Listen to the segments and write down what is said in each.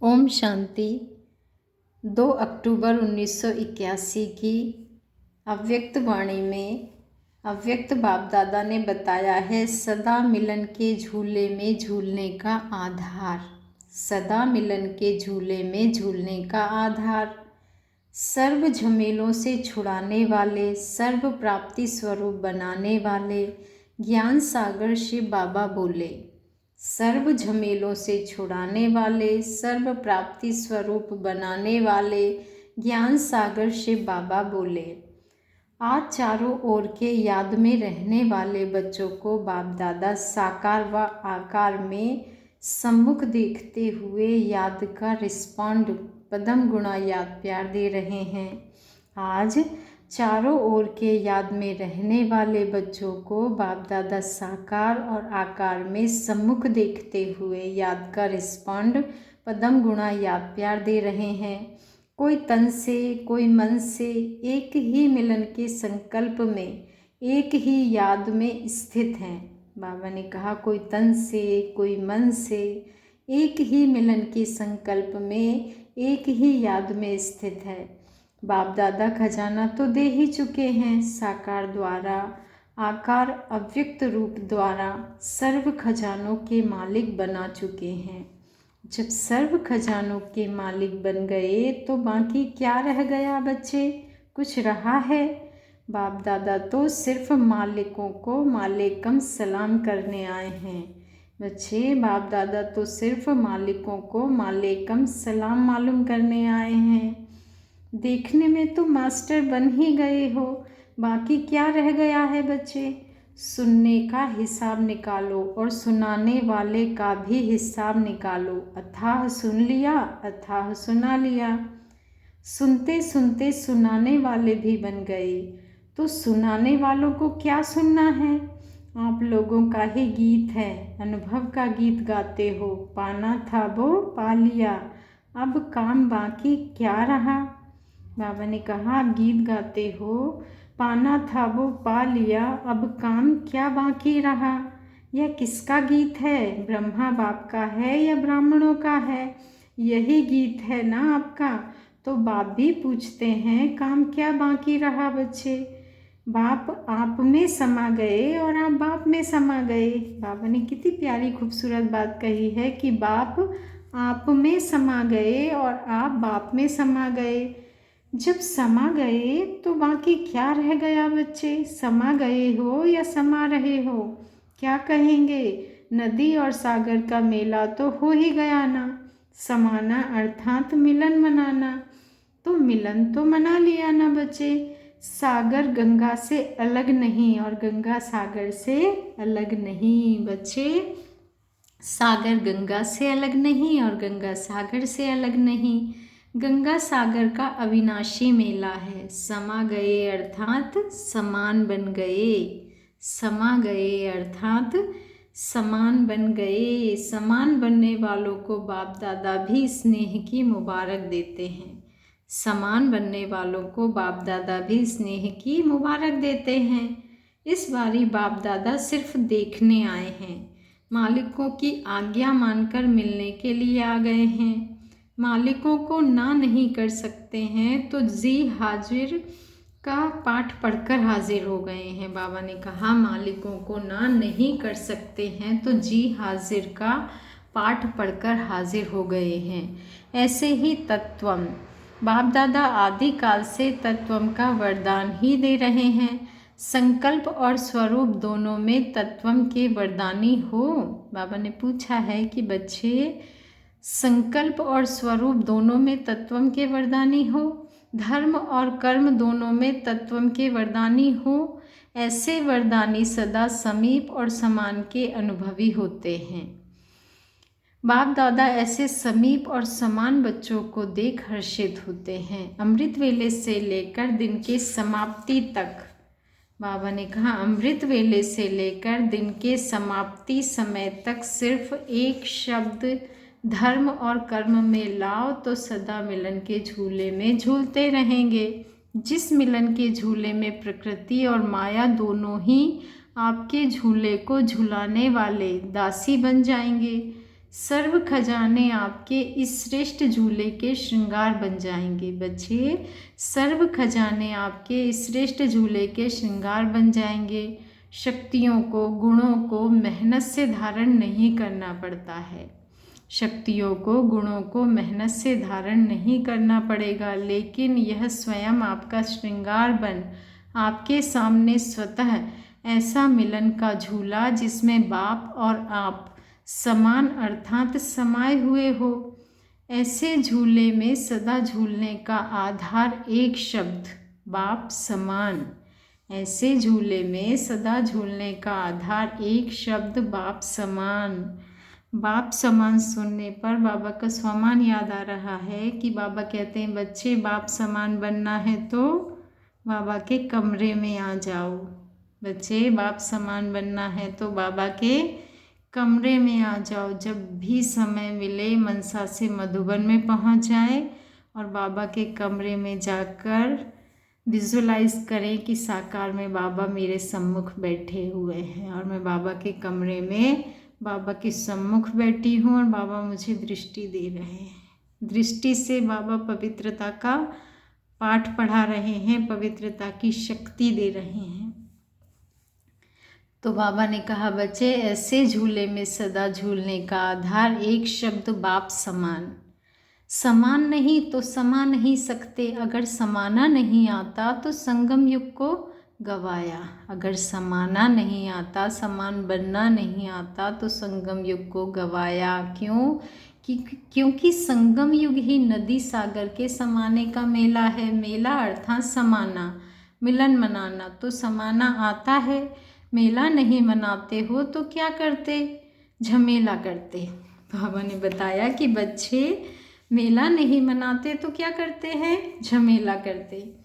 ओम शांति। 2 अक्टूबर 1981 की अव्यक्त वाणी में अव्यक्त बाप दादा ने बताया है सदा मिलन के झूले में झूलने का आधार। सदा मिलन के झूले में झूलने का आधार सर्व झमेलों से छुड़ाने वाले, सर्व प्राप्ति स्वरूप बनाने वाले ज्ञान सागर शिव बाबा बोले। सर्व झमेलों से छुड़ाने वाले, सर्व प्राप्ति स्वरूप बनाने वाले ज्ञान सागर शिव बाबा बोले। आज चारों ओर के याद में रहने वाले बच्चों को बाप दादा साकार व आकार में सम्मुख देखते हुए याद का रिस्पॉन्ड पदम गुणा याद प्यार दे रहे हैं। आज चारों ओर के याद में रहने वाले बच्चों को बाप दादा साकार और आकार में सम्मुख देखते हुए याद का रिस्पॉन्ड पदम गुणा याद प्यार दे रहे हैं। कोई तन से कोई मन से एक ही मिलन के संकल्प में, एक ही याद में स्थित हैं। बाबा ने कहा कोई तन से कोई मन से एक ही मिलन के संकल्प में, एक ही याद में स्थित है। बाप दादा खजाना तो दे ही चुके हैं, साकार द्वारा, आकार अव्यक्त रूप द्वारा सर्व खजानों के मालिक बना चुके हैं। जब सर्व खजानों के मालिक बन गए तो बाकी क्या रह गया बच्चे? कुछ रहा है? बाप दादा तो सिर्फ मालिकों को मालेकम सलाम करने आए हैं। बच्चे, बाप दादा तो सिर्फ मालिकों को मालेकम सलाम मालूम करने आए हैं। देखने में तो मास्टर बन ही गए हो, बाकी क्या रह गया है बच्चे? सुनने का हिसाब निकालो और सुनाने वाले का भी हिसाब निकालो। अथाह सुन लिया, अथाह सुना लिया। सुनते सुनते सुनाने वाले भी बन गए, तो सुनाने वालों को क्या सुनना है? आप लोगों का ही गीत है, अनुभव का गीत गाते हो। पाना था वो पा लिया, अब काम बाकी क्या रहा? बाबा ने कहा आप गीत गाते हो, पाना था वो पा लिया, अब काम क्या बाकी रहा? यह किसका गीत है? ब्रह्मा बाप का है या ब्राह्मणों का है? यही गीत है ना आपका। तो बाप भी पूछते हैं काम क्या बाकी रहा बच्चे? बाप आप में समा गए और आप बाप में समा गए। बाबा ने कितनी प्यारी खूबसूरत बात कही है कि बाप आप में समा गए और आप बाप में समा गए। जब समा गए तो बाकी क्या रह गया बच्चे? समा गए हो या समा रहे हो? क्या कहेंगे? नदी और सागर का मेला तो हो ही गया ना। समाना अर्थात मिलन मनाना, तो मिलन तो मना लिया ना बच्चे। सागर गंगा से अलग नहीं और गंगा सागर से अलग नहीं बच्चे। सागर गंगा से अलग नहीं और गंगा सागर से अलग नहीं। गंगा सागर का अविनाशी मेला है। समा गए अर्थात समान बन गए। समा गए अर्थात समान बन गए। समान बनने वालों को बाप दादा भी स्नेह की मुबारक देते हैं। समान बनने वालों को बाप दादा भी स्नेह की मुबारक देते हैं। इस बारी बाप दादा सिर्फ देखने आए हैं, मालिकों की आज्ञा मानकर मिलने के लिए आ गए हैं। मालिकों को ना नहीं कर सकते हैं तो जी हाजिर का पाठ पढ़कर हाजिर हो गए हैं। बाबा ने कहा मालिकों को ना नहीं कर सकते हैं तो जी हाजिर का पाठ पढ़कर हाजिर हो गए हैं। ऐसे ही तत्वम, बाप दादा आदिकाल से तत्वम का वरदान ही दे रहे हैं। संकल्प और स्वरूप दोनों में तत्वम के वरदानी हो। बाबा ने पूछा है कि बच्चे संकल्प और स्वरूप दोनों में तत्वम के वरदानी हो, धर्म और कर्म दोनों में तत्वम के वरदानी हो। ऐसे वरदानी सदा समीप और समान के अनुभवी होते हैं। बाप दादा ऐसे समीप और समान बच्चों को देख हर्षित होते हैं। अमृत वेले से लेकर दिन के समाप्ति तक, बाबा ने कहा अमृत वेले से लेकर दिन के समाप्ति समय तक सिर्फ एक शब्द धर्म और कर्म में लाओ तो सदा मिलन के झूले में झूलते रहेंगे। जिस मिलन के झूले में प्रकृति और माया दोनों ही आपके झूले को झुलाने वाले दासी बन जाएंगे। सर्व खजाने आपके इस श्रेष्ठ झूले के श्रृंगार बन जाएंगे। बच्चे, सर्व खजाने आपके इस श्रेष्ठ झूले के श्रृंगार बन जाएंगे। शक्तियों को, गुणों को मेहनत से धारण नहीं करना पड़ता है। शक्तियों को, गुणों को मेहनत से धारण नहीं करना पड़ेगा, लेकिन यह स्वयं आपका श्रृंगार बन आपके सामने स्वतः ऐसा मिलन का झूला जिसमें बाप और आप समान अर्थात समाये हुए हो, ऐसे झूले में सदा झूलने का आधार एक शब्द बाप समान। ऐसे झूले में सदा झूलने का आधार एक शब्द बाप समान। बाप समान सुनने पर बाबा का स्वमान याद आ रहा है कि बाबा कहते हैं बच्चे, बाप समान बनना है तो बाबा के कमरे में आ जाओ। बच्चे, बाप समान बनना है तो बाबा के कमरे में आ जाओ। जब भी समय मिले मनसा से मधुबन में पहुंच जाए और बाबा के कमरे में जाकर विजुलाइज करें कि साकार में बाबा मेरे सम्मुख बैठे हुए हैं और मैं बाबा के कमरे में बाबा के सम्मुख बैठी हूँ और बाबा मुझे दृष्टि दे रहे हैं। दृष्टि से बाबा पवित्रता का पाठ पढ़ा रहे हैं, पवित्रता की शक्ति दे रहे हैं। तो बाबा ने कहा बच्चे, ऐसे झूले में सदा झूलने का आधार एक शब्द बाप समान। समान नहीं तो समा नहीं सकते। अगर समाना नहीं आता तो संगम युग को गवाया। अगर समाना नहीं आता, समान बनना नहीं आता तो संगम युग को गवाया। क्यों? क्योंकि संगम युग ही नदी सागर के समाने का मेला है। मेला अर्थात समाना, मिलन मनाना। तो समाना आता है, मेला नहीं मनाते हो तो क्या करते? झमेला करते। बाबा ने बताया कि बच्चे, मेला नहीं मनाते तो क्या करते हैं? झमेला करते।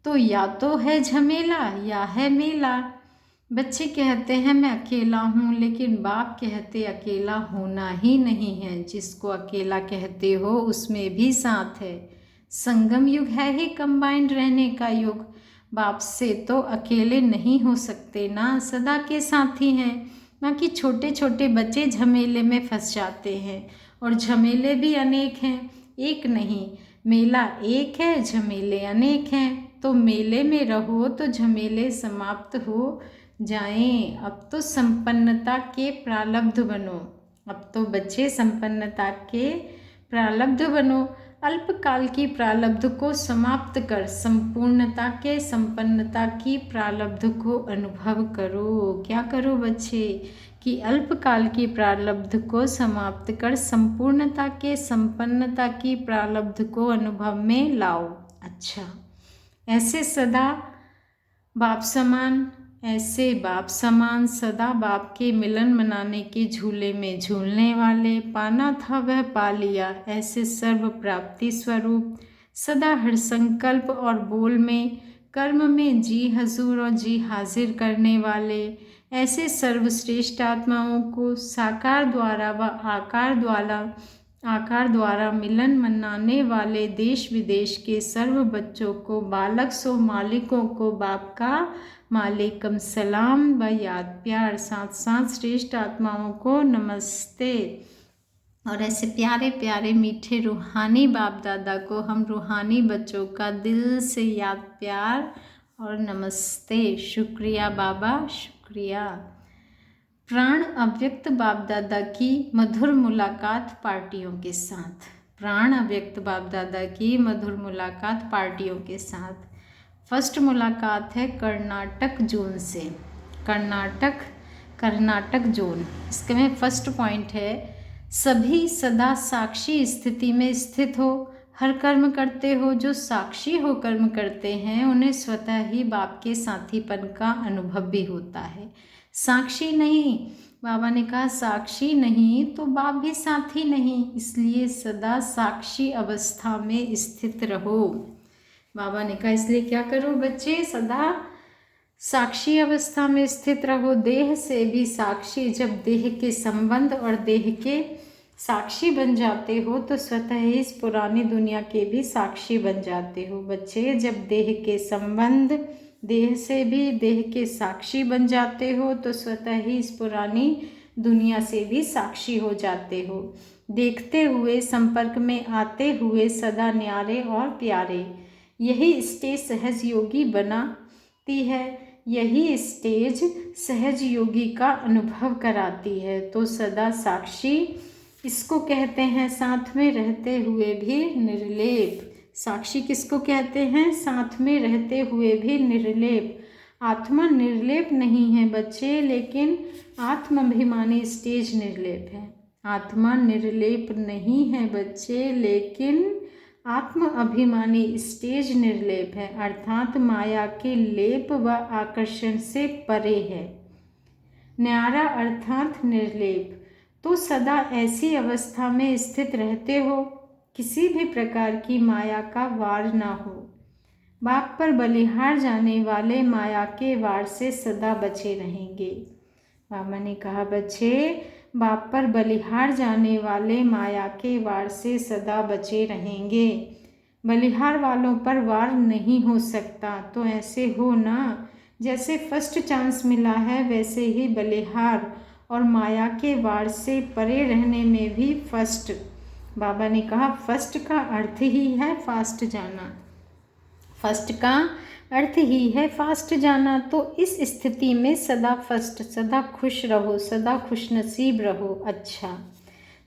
तो या तो है झमेला या है मेला। बच्चे कहते हैं मैं अकेला हूँ, लेकिन बाप कहते अकेला होना ही नहीं है। जिसको अकेला कहते हो उसमें भी साथ है। संगम युग है ही कंबाइंड रहने का युग। बाप से तो अकेले नहीं हो सकते ना, सदा के साथी हैं। बाकी छोटे छोटे बच्चे झमेले में फंस जाते हैं और झमेले भी अनेक हैं, एक नहीं। मेला एक है, झमेले अनेक हैं। तो मेले में रहो तो झमेले समाप्त हो जाएं। अब तो संपन्नता के प्रारब्ध बनो। अब तो बच्चे संपन्नता के प्रारब्ध बनो। अल्पकाल की प्रारब्ध को समाप्त कर संपूर्णता के, संपन्नता की प्रारब्ध को अनुभव करो। क्या करो बच्चे? कि अल्पकाल की प्रारब्ध को समाप्त कर संपूर्णता के, संपन्नता की प्रारब्ध को अनुभव में लाओ। अच्छा, ऐसे सदा बाप समान, ऐसे बाप समान सदा बाप के मिलन मनाने के झूले में झूलने वाले, पाना था वह पा लिया। ऐसे सर्व प्राप्ति स्वरूप सदा हर संकल्प और बोल में, कर्म में जी हजूर और जी हाजिर करने वाले, ऐसे सर्वश्रेष्ठ आत्माओं को साकार द्वारा व आकार द्वारा मिलन मनाने वाले देश विदेश के सर्व बच्चों को, बालक सो मालिकों को बाप का मालिकम सलाम व याद प्यार। साथ साथ श्रेष्ठ आत्माओं को नमस्ते। और ऐसे प्यारे प्यारे मीठे रूहानी बाप दादा को हम रूहानी बच्चों का दिल से याद प्यार और नमस्ते। शुक्रिया बाबा, शुक्रिया। प्राण अव्यक्त बाप दादा की मधुर मुलाकात पार्टियों के साथ। प्राण अव्यक्त बाप दादा की मधुर मुलाकात पार्टियों के साथ। फर्स्ट मुलाकात है कर्नाटक जोन से। कर्नाटक जोन, इसके में फर्स्ट पॉइंट है सभी सदा साक्षी स्थिति में स्थित हो, हर कर्म करते हो। जो साक्षी हो कर्म करते हैं उन्हें स्वतः ही बाप के साथीपन का अनुभव भी होता है। साक्षी नहीं, बाबा ने कहा साक्षी नहीं तो बाप भी साथी नहीं, इसलिए सदा साक्षी अवस्था में स्थित रहो। बाबा ने कहा इसलिए क्या करो बच्चे? सदा साक्षी अवस्था में स्थित रहो। देह से भी साक्षी। जब देह के संबंध और देह के साक्षी बन जाते हो तो स्वतः ही इस पुरानी दुनिया के भी साक्षी बन जाते हो। बच्चे, जब देह के संबंध, देह से भी देह के साक्षी बन जाते हो तो स्वतः ही इस पुरानी दुनिया से भी साक्षी हो जाते हो। देखते हुए, संपर्क में आते हुए सदा न्यारे और प्यारे। यही स्टेज सहज योगी बनाती है, यही स्टेज सहज योगी का अनुभव कराती है। तो सदा साक्षी इसको कहते हैं, साथ में रहते हुए भी निर्लेप। साक्षी किसको कहते हैं? साथ में रहते हुए भी निर्लेप। आत्मा निर्लेप नहीं है बच्चे, लेकिन आत्माभिमानी स्टेज निर्लेप है। आत्मा निर्लेप नहीं है बच्चे, लेकिन आत्म अभिमानी स्टेज निर्लेप है, अर्थात माया के लेप व आकर्षण से परे है। न्यारा अर्थात निर्लेप। तो सदा ऐसी अवस्था में स्थित रहते हो, किसी भी प्रकार की माया का वार ना हो। बाप पर बलिहार जाने वाले माया के वार से सदा बचे रहेंगे। बाबा ने कहा बच्चे, बाप पर बलिहार जाने वाले माया के वार से सदा बचे रहेंगे। बलिहार वालों पर वार नहीं हो सकता, तो ऐसे हो ना, जैसे फर्स्ट चांस मिला है वैसे ही बलिहार और माया के वार से परे रहने में भी फर्स्ट। बाबा ने कहा फर्स्ट का अर्थ ही है फास्ट जाना, फर्स्ट का अर्थ ही है फास्ट जाना। तो इस स्थिति में सदा फर्स्ट, सदा खुश रहो, सदा खुशनसीब रहो। अच्छा,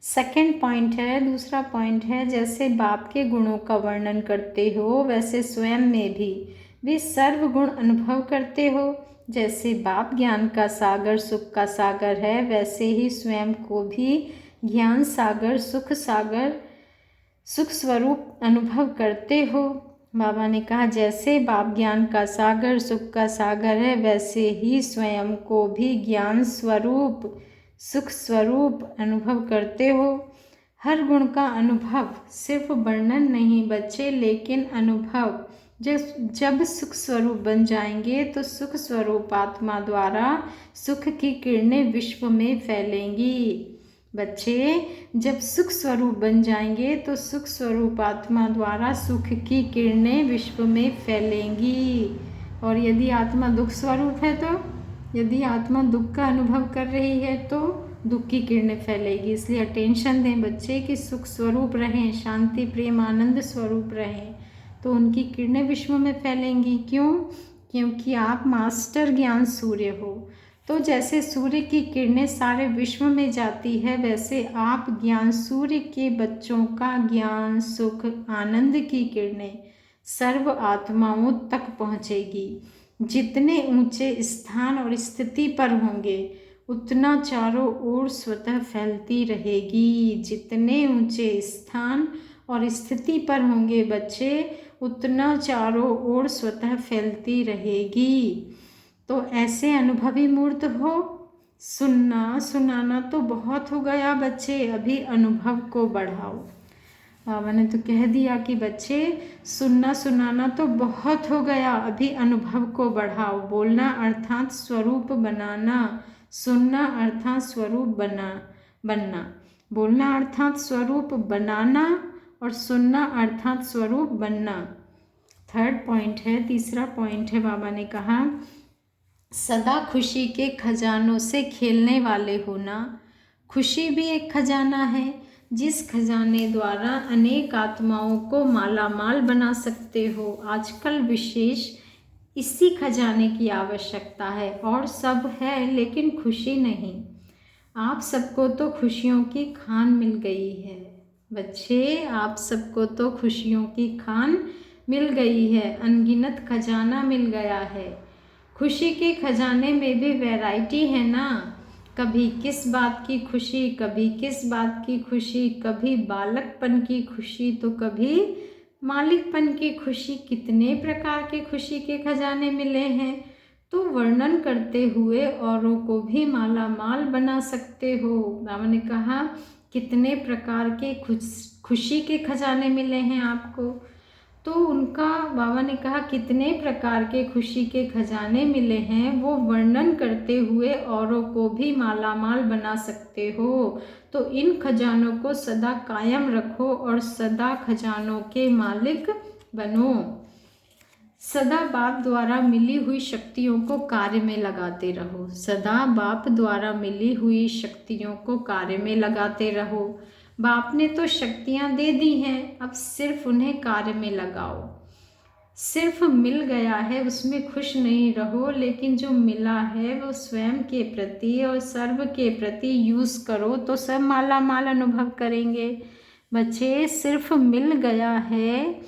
सेकंड पॉइंट है, दूसरा पॉइंट है, जैसे बाप के गुणों का वर्णन करते हो वैसे स्वयं में भी सर्वगुण अनुभव करते हो। जैसे बाप ज्ञान का सागर, सुख का सागर है, वैसे ही स्वयं को भी ज्ञान सागर, सुख स्वरूप अनुभव करते हो। बाबा ने कहा जैसे बाप ज्ञान का सागर, सुख का सागर है, वैसे ही स्वयं को भी ज्ञान स्वरूप, सुख स्वरूप अनुभव करते हो। हर गुण का अनुभव, सिर्फ वर्णन नहीं बच्चे, लेकिन अनुभव। जब सुख स्वरूप बन जाएंगे तो सुख स्वरूप आत्मा द्वारा सुख की किरणें विश्व में फैलेंगी। बच्चे, जब सुख स्वरूप बन जाएंगे तो सुख स्वरूप आत्मा द्वारा सुख की किरणें विश्व में फैलेंगी। और यदि आत्मा दुख स्वरूप है, तो यदि आत्मा दुख का अनुभव कर रही है तो दुख की किरणें फैलेगी। इसलिए अटेंशन दें बच्चे कि सुख स्वरूप रहें, शांति, प्रेम, आनंद स्वरूप रहें, तो उनकी किरणें विश्व में फैलेंगी। क्यों? क्योंकि आप मास्टर ज्ञान सूर्य हो। तो जैसे सूर्य की किरणें सारे विश्व में जाती है, वैसे आप ज्ञान सूर्य के बच्चों का ज्ञान, सुख, आनंद की किरणें सर्व आत्माओं तक पहुँचेगी। जितने ऊंचे स्थान और स्थिति पर होंगे उतना चारों ओर स्वतः फैलती रहेगी। जितने ऊंचे स्थान और स्थिति पर होंगे बच्चे, उतना चारों ओर स्वतः फैलती रहेगी। तो ऐसे अनुभवी मूर्त हो। सुनना सुनाना तो बहुत हो गया बच्चे, अभी अनुभव को बढ़ाओ। बाबा ने तो कह दिया कि बच्चे सुनना सुनाना तो बहुत हो गया, अभी अनुभव को बढ़ाओ। बोलना अर्थात स्वरूप बनाना, सुनना अर्थात स्वरूप बनना, बोलना अर्थात स्वरूप बनाना और सुनना अर्थात स्वरूप बनना। थर्ड पॉइंट है, तीसरा पॉइंट है, बाबा ने कहा सदा खुशी के खजानों से खेलने वाले होना। खुशी भी एक खजाना है, जिस खजाने द्वारा अनेक आत्माओं को मालामाल बना सकते हो। आजकल विशेष इसी खजाने की आवश्यकता है, और सब है लेकिन खुशी नहीं। आप सबको तो खुशियों की खान मिल गई है बच्चे, आप सबको तो खुशियों की खान मिल गई है, अनगिनत खजाना मिल गया है। खुशी के खजाने में भी वैरायटी है ना, कभी किस बात की खुशी, कभी किस बात की खुशी, कभी बालकपन की खुशी तो कभी मालिकपन की खुशी। कितने प्रकार के खुशी के खजाने मिले हैं, तो वर्णन करते हुए औरों को भी माला माल बना सकते हो। बाबा ने कहा कितने प्रकार के खुशी के खजाने मिले हैं आपको, तो उनका बाबा ने कहा कितने प्रकार के खुशी के खजाने मिले हैं, वो वर्णन करते हुए औरों को भी मालामाल बना सकते हो। तो इन खजानों को सदा कायम रखो और सदा खजानों के मालिक बनो। सदा बाप द्वारा मिली हुई शक्तियों को कार्य में लगाते रहो। सदा बाप द्वारा मिली हुई शक्तियों को कार्य में लगाते रहो। बाप ने तो शक्तियाँ दे दी हैं, अब सिर्फ उन्हें कार्य में लगाओ। सिर्फ मिल गया है उसमें खुश नहीं रहो, लेकिन जो मिला है वो स्वयं के प्रति और सर्व के प्रति यूज़ करो तो सब माला माल अनुभव करेंगे। बच्चे, सिर्फ मिल गया है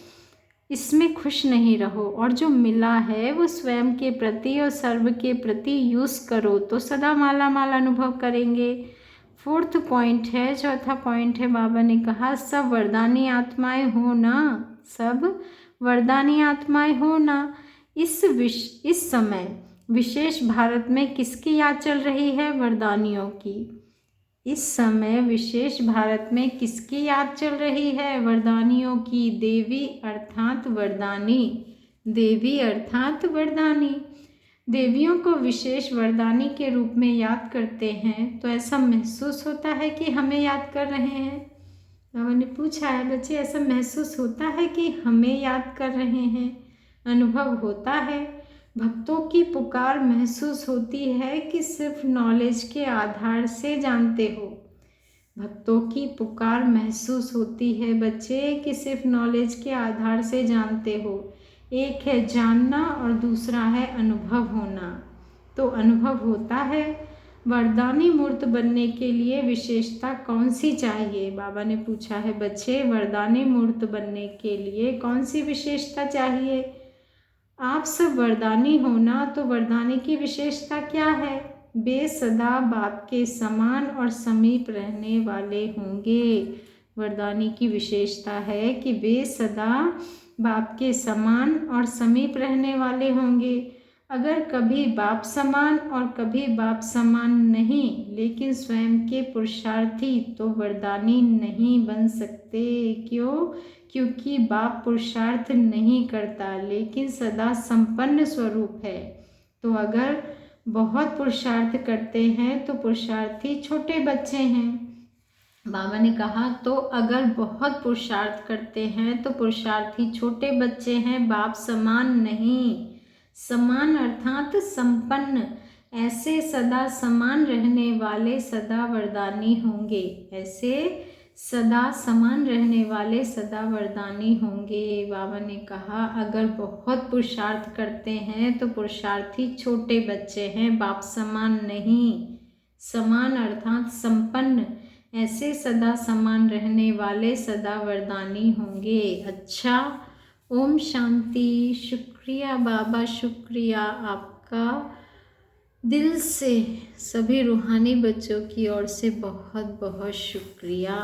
इसमें खुश नहीं रहो, और जो मिला है वो स्वयं के प्रति और सर्व के प्रति यूज़ करो तो सदा माला माल अनुभव करेंगे। 4th पॉइंट है, चौथा पॉइंट है, बाबा ने कहा सब वरदानी आत्माएं हो ना, सब वरदानी आत्माएं हो ना। इस समय विशेष भारत में किसकी याद चल रही है? वरदानियों की। इस समय विशेष भारत में किसकी याद चल रही है? वरदानियों की। देवी अर्थात वरदानी, देवी अर्थात वरदानी। देवियों को विशेष वरदानी के रूप में याद करते हैं तो ऐसा महसूस होता है कि हमें याद कर रहे हैं। बाबा ने पूछा है, बच्चे ऐसा महसूस होता है कि हमें याद कर रहे हैं? अनुभव होता है। भक्तों की पुकार महसूस होती है कि सिर्फ नॉलेज के आधार से जानते हो। भक्तों की पुकार महसूस होती है बच्चे कि सिर्फ नॉलेज के आधार से जानते हो। एक है जानना और दूसरा है अनुभव होना। तो अनुभव होता है। वरदानी मूर्त बनने के लिए विशेषता कौन सी चाहिए? बाबा ने पूछा है बच्चे, वरदानी मूर्त बनने के लिए कौन सी विशेषता चाहिए? आप सब वरदानी हो ना, तो वरदानी की विशेषता क्या है? वे सदा बाप के समान और समीप रहने वाले होंगे। वरदानी की विशेषता है कि वे सदा बाप के समान और समीप रहने वाले होंगे। अगर कभी बाप समान और कभी बाप समान नहीं, लेकिन स्वयं के पुरुषार्थी, तो वरदानी नहीं बन सकते। क्यों? क्योंकि बाप पुरुषार्थ नहीं करता, लेकिन सदा संपन्न स्वरूप है। तो अगर बहुत पुरुषार्थ करते हैं तो पुरुषार्थी छोटे बच्चे हैं। बाबा ने कहा तो अगर बहुत पुरुषार्थ करते हैं तो पुरुषार्थी छोटे बच्चे हैं, बाप समान नहीं। समान अर्थात संपन्न। ऐसे सदा समान रहने वाले सदा वरदानी होंगे। ऐसे सदा समान रहने वाले सदा वरदानी होंगे। बाबा ने कहा अगर बहुत पुरुषार्थ करते हैं तो पुरुषार्थी छोटे बच्चे हैं, बाप समान नहीं। समान अर्थात संपन्न। ऐसे सदा समान रहने वाले सदा वरदानी होंगे। अच्छा, ओम शांति। शुक्रिया बाबा, शुक्रिया आपका। दिल से सभी रूहानी बच्चों की ओर से बहुत बहुत शुक्रिया।